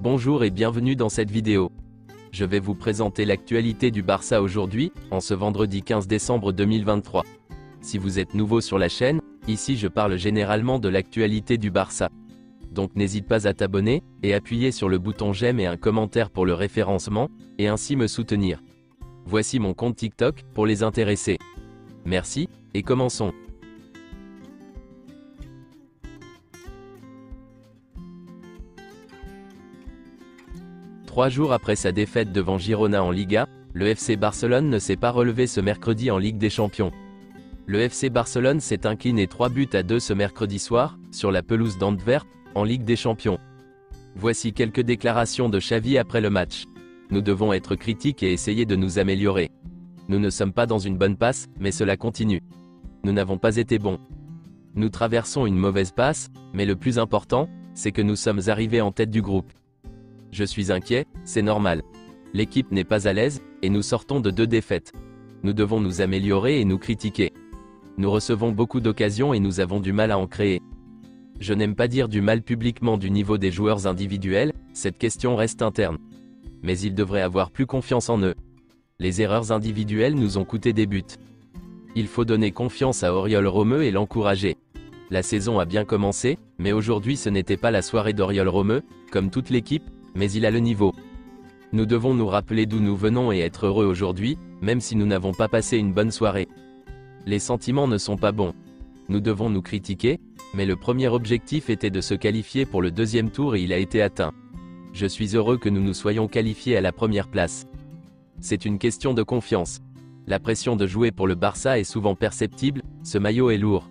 Bonjour et bienvenue dans cette vidéo. Je vais vous présenter l'actualité du Barça aujourd'hui, en ce vendredi 15 décembre 2023. Si vous êtes nouveau sur la chaîne, ici je parle généralement de l'actualité du Barça. Donc n'hésite pas à t'abonner, et appuyer sur le bouton j'aime et un commentaire pour le référencement, et ainsi me soutenir. Voici mon compte TikTok, pour les intéressés. Merci, et commençons. Trois jours après sa défaite devant Girona en Liga, le FC Barcelone ne s'est pas relevé ce mercredi en Ligue des Champions. Le FC Barcelone s'est incliné 3-2 ce mercredi soir, sur la pelouse d'Antwerp, en Ligue des Champions. Voici quelques déclarations de Xavi après le match. Nous devons être critiques et essayer de nous améliorer. Nous ne sommes pas dans une bonne passe, mais cela continue. Nous n'avons pas été bons. Nous traversons une mauvaise passe, mais le plus important, c'est que nous sommes arrivés en tête du groupe. Je suis inquiet, c'est normal. L'équipe n'est pas à l'aise, et nous sortons de 2 défaites. Nous devons nous améliorer et nous critiquer. Nous recevons beaucoup d'occasions et nous avons du mal à en créer. Je n'aime pas dire du mal publiquement du niveau des joueurs individuels, cette question reste interne. Mais ils devraient avoir plus confiance en eux. Les erreurs individuelles nous ont coûté des buts. Il faut donner confiance à Oriol Romeu et l'encourager. La saison a bien commencé, mais aujourd'hui ce n'était pas la soirée d'Oriol Romeu, comme toute l'équipe, mais il a le niveau. Nous devons nous rappeler d'où nous venons et être heureux aujourd'hui, même si nous n'avons pas passé une bonne soirée. Les sentiments ne sont pas bons. Nous devons nous critiquer, mais le premier objectif était de se qualifier pour le 2e tour et il a été atteint. Je suis heureux que nous nous soyons qualifiés à la première place. C'est une question de confiance. La pression de jouer pour le Barça est souvent perceptible, ce maillot est lourd.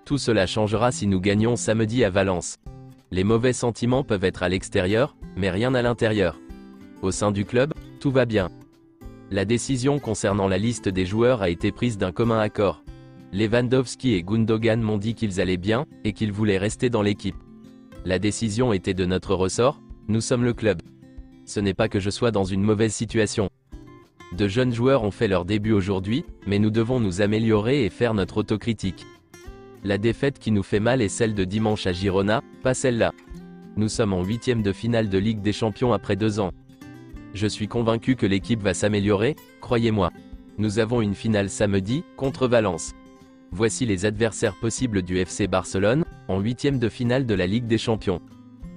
Tout cela changera si nous gagnons samedi à Valence. Les mauvais sentiments peuvent être à l'extérieur, mais rien à l'intérieur. Au sein du club, tout va bien. La décision concernant la liste des joueurs a été prise d'un commun accord. Lewandowski et Gundogan m'ont dit qu'ils allaient bien, et qu'ils voulaient rester dans l'équipe. La décision était de notre ressort, nous sommes le club. Ce n'est pas que je sois dans une mauvaise situation. De jeunes joueurs ont fait leur début aujourd'hui, mais nous devons nous améliorer et faire notre autocritique. La défaite qui nous fait mal est celle de dimanche à Girona, pas celle-là. Nous sommes en 8e de finale de Ligue des Champions après 2 ans. Je suis convaincu que l'équipe va s'améliorer, croyez-moi. Nous avons une finale samedi, contre Valence. Voici les adversaires possibles du FC Barcelone, en 8e de finale de la Ligue des Champions.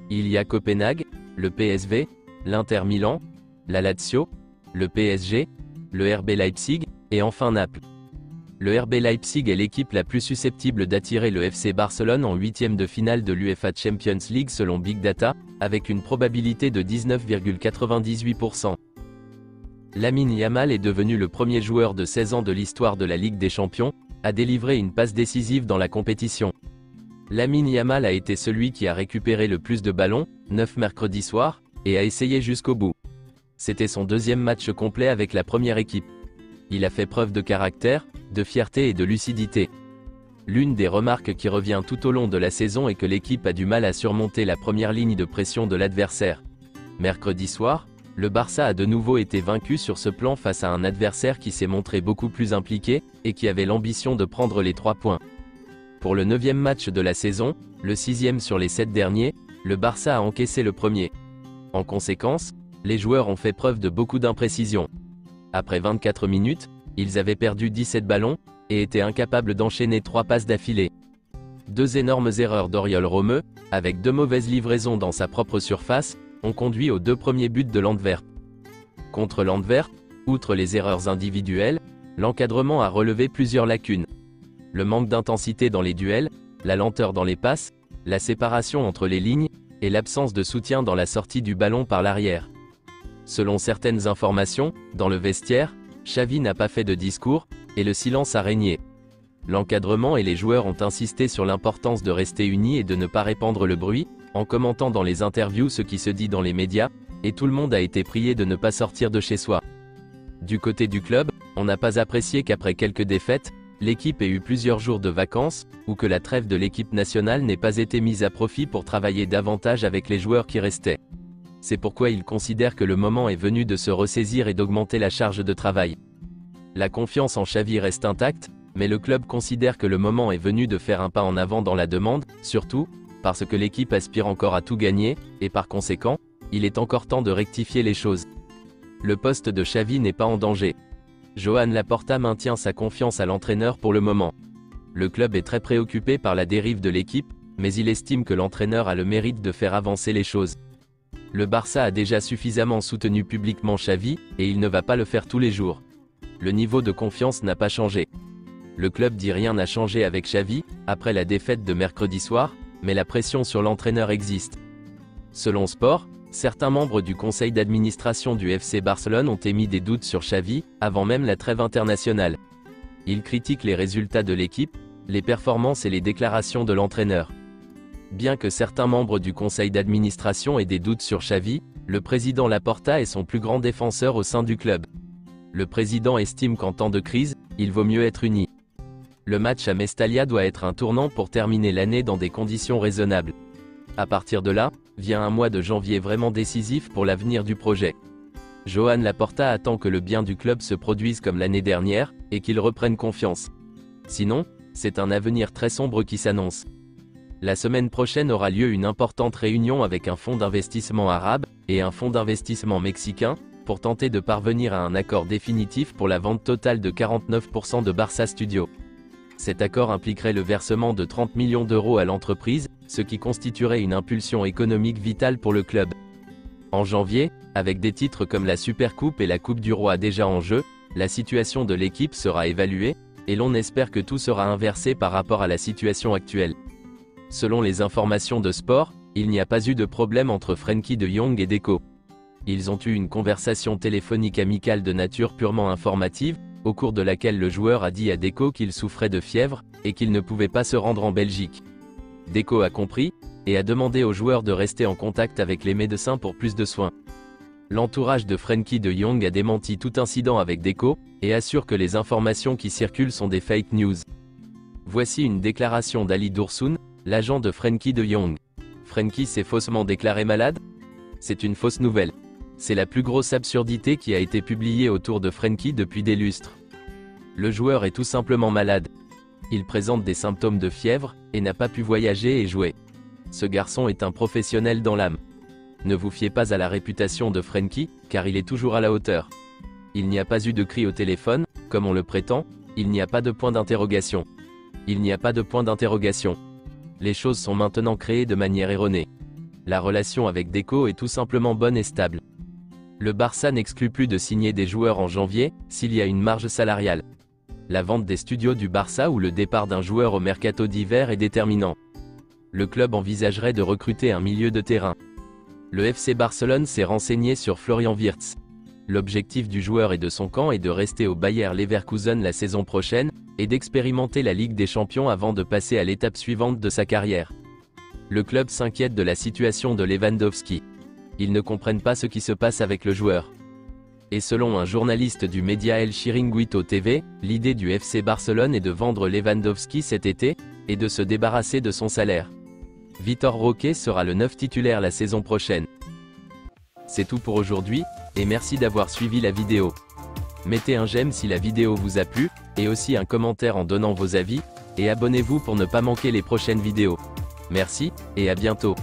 Il y a Copenhague, le PSV, l'Inter Milan, la Lazio, le PSG, le RB Leipzig, et enfin Naples. Le RB Leipzig est l'équipe la plus susceptible d'attirer le FC Barcelone en 8e de finale de l'UEFA Champions League selon Big Data, avec une probabilité de 19,98%. Lamine Yamal est devenu le premier joueur de 16 ans de l'histoire de la Ligue des Champions, à délivrer une passe décisive dans la compétition. Lamine Yamal a été celui qui a récupéré le plus de ballons, 9 mercredi soir, et a essayé jusqu'au bout. C'était son 2e match complet avec la première équipe. Il a fait preuve de caractère, de fierté et de lucidité. L'une des remarques qui revient tout au long de la saison est que l'équipe a du mal à surmonter la première ligne de pression de l'adversaire. Mercredi soir, le Barça a de nouveau été vaincu sur ce plan face à un adversaire qui s'est montré beaucoup plus impliqué, et qui avait l'ambition de prendre les 3 points. Pour le 9e match de la saison, le 6e sur les 7 derniers, le Barça a encaissé le premier. En conséquence, les joueurs ont fait preuve de beaucoup d'imprécision. Après 24 minutes, ils avaient perdu 17 ballons, et étaient incapables d'enchaîner 3 passes d'affilée. 2 énormes erreurs d'Oriol Romeu, avec 2 mauvaises livraisons dans sa propre surface, ont conduit aux 2 premiers buts de l'Antwerp. Contre l'Antwerp, outre les erreurs individuelles, l'encadrement a relevé plusieurs lacunes. Le manque d'intensité dans les duels, la lenteur dans les passes, la séparation entre les lignes, et l'absence de soutien dans la sortie du ballon par l'arrière. Selon certaines informations, dans le vestiaire, Xavi n'a pas fait de discours, et le silence a régné. L'encadrement et les joueurs ont insisté sur l'importance de rester unis et de ne pas répandre le bruit, en commentant dans les interviews ce qui se dit dans les médias, et tout le monde a été prié de ne pas sortir de chez soi. Du côté du club, on n'a pas apprécié qu'après quelques défaites, l'équipe ait eu plusieurs jours de vacances, ou que la trêve de l'équipe nationale n'ait pas été mise à profit pour travailler davantage avec les joueurs qui restaient. C'est pourquoi ils considèrent que le moment est venu de se ressaisir et d'augmenter la charge de travail. La confiance en Xavi reste intacte, mais le club considère que le moment est venu de faire un pas en avant dans la demande, surtout, parce que l'équipe aspire encore à tout gagner, et par conséquent, il est encore temps de rectifier les choses. Le poste de Xavi n'est pas en danger. Joan Laporta maintient sa confiance à l'entraîneur pour le moment. Le club est très préoccupé par la dérive de l'équipe, mais il estime que l'entraîneur a le mérite de faire avancer les choses. Le Barça a déjà suffisamment soutenu publiquement Xavi, et il ne va pas le faire tous les jours. Le niveau de confiance n'a pas changé. Le club dit rien n'a changé avec Xavi, après la défaite de mercredi soir, mais la pression sur l'entraîneur existe. Selon Sport, certains membres du conseil d'administration du FC Barcelone ont émis des doutes sur Xavi, avant même la trêve internationale. Ils critiquent les résultats de l'équipe, les performances et les déclarations de l'entraîneur. Bien que certains membres du conseil d'administration aient des doutes sur Xavi, le président Laporta est son plus grand défenseur au sein du club. Le président estime qu'en temps de crise, il vaut mieux être uni. Le match à Mestalla doit être un tournant pour terminer l'année dans des conditions raisonnables. À partir de là, vient un mois de janvier vraiment décisif pour l'avenir du projet. Joan Laporta attend que le bien du club se produise comme l'année dernière, et qu'il reprenne confiance. Sinon, c'est un avenir très sombre qui s'annonce. La semaine prochaine aura lieu une importante réunion avec un fonds d'investissement arabe, et un fonds d'investissement mexicain, pour tenter de parvenir à un accord définitif pour la vente totale de 49% de Barça Studio. Cet accord impliquerait le versement de 30 millions d'euros à l'entreprise, ce qui constituerait une impulsion économique vitale pour le club. En janvier, avec des titres comme la Supercoupe et la Coupe du Roi déjà en jeu, la situation de l'équipe sera évaluée, et l'on espère que tout sera inversé par rapport à la situation actuelle. Selon les informations de Sport, il n'y a pas eu de problème entre Frenkie de Jong et Deco. Ils ont eu une conversation téléphonique amicale de nature purement informative, au cours de laquelle le joueur a dit à Deco qu'il souffrait de fièvre, et qu'il ne pouvait pas se rendre en Belgique. Deco a compris, et a demandé au joueur de rester en contact avec les médecins pour plus de soins. L'entourage de Frenkie de Jong a démenti tout incident avec Deco, et assure que les informations qui circulent sont des fake news. Voici une déclaration d'Ali Dursun, l'agent de Frenkie de Jong. Frenkie s'est faussement déclaré malade? C'est une fausse nouvelle. C'est la plus grosse absurdité qui a été publiée autour de Frenkie depuis des lustres. Le joueur est tout simplement malade. Il présente des symptômes de fièvre, et n'a pas pu voyager et jouer. Ce garçon est un professionnel dans l'âme. Ne vous fiez pas à la réputation de Frenkie, car il est toujours à la hauteur. Il n'y a pas eu de cri au téléphone, comme on le prétend, il n'y a pas de point d'interrogation. Il n'y a pas de point d'interrogation. Les choses sont maintenant créées de manière erronée. La relation avec Deco est tout simplement bonne et stable. Le Barça n'exclut plus de signer des joueurs en janvier, s'il y a une marge salariale. La vente des studios du Barça ou le départ d'un joueur au mercato d'hiver est déterminant. Le club envisagerait de recruter un milieu de terrain. Le FC Barcelone s'est renseigné sur Florian Wirtz. L'objectif du joueur et de son camp est de rester au Bayer Leverkusen la saison prochaine, et d'expérimenter la Ligue des Champions avant de passer à l'étape suivante de sa carrière. Le club s'inquiète de la situation de Lewandowski. Ils ne comprennent pas ce qui se passe avec le joueur. Et selon un journaliste du média El Chiringuito TV, l'idée du FC Barcelone est de vendre Lewandowski cet été, et de se débarrasser de son salaire. Vitor Roque sera le 9 titulaire la saison prochaine. C'est tout pour aujourd'hui, et merci d'avoir suivi la vidéo. Mettez un j'aime si la vidéo vous a plu, et aussi un commentaire en donnant vos avis, et abonnez-vous pour ne pas manquer les prochaines vidéos. Merci, et à bientôt.